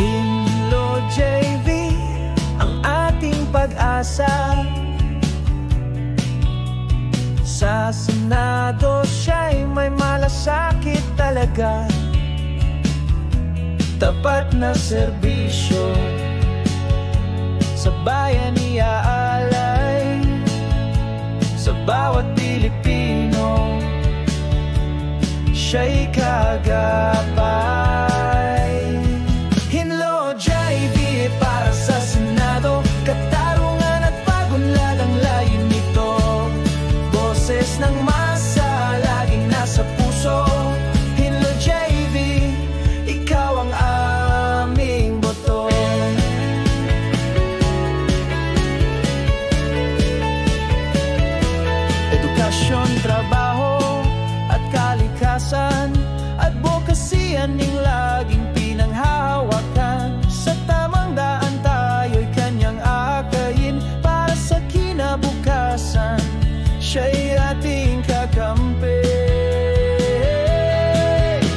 Hinlo JV, ang ating pag-asa. Sa Senado siya'y may malasakit talaga. Tapat na serbisyo sa bayan iaalay, sa bawat Pilipino siya'y kagapay. Hinlo JV para sa Senado, katarungan at pagunlad ang layo nito. Boses ng masa, laging nasa puso. Hinlo JV, ikaw ang aming boto. Edukasyon, trabaho at kalikasan, advokasyan ning laging pinanghahawakan. Sa tamang daan tayo'y kanyang aakayin, para sa kinabukasan siya'y ating kakampi.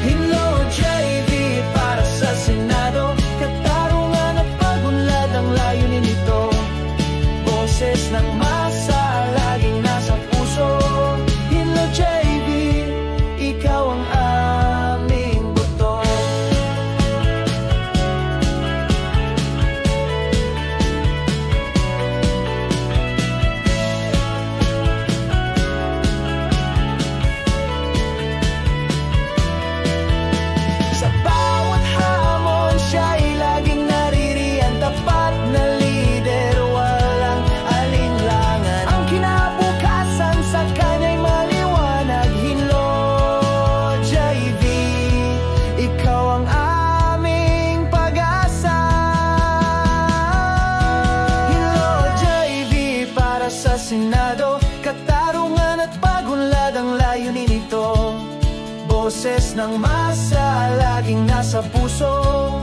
Hinlo JV para sa Senado, katarungan at pagunlad ang layunin nito. Boses ng masa, laging nasa puso. Hinlo JV, ikaw ang aming boto. Sa bawat hamon siya'y laging naririyan, tapat na lider, walang alinlangan. Ang kinabukasan sa kanya'y maliwanag. Hinlo JV, ikaw ang aming pag-asa. Hinlo JV para sa Senado, katarungan at pagunlad ang layunin nito. Boses ng masa, laging nasa puso.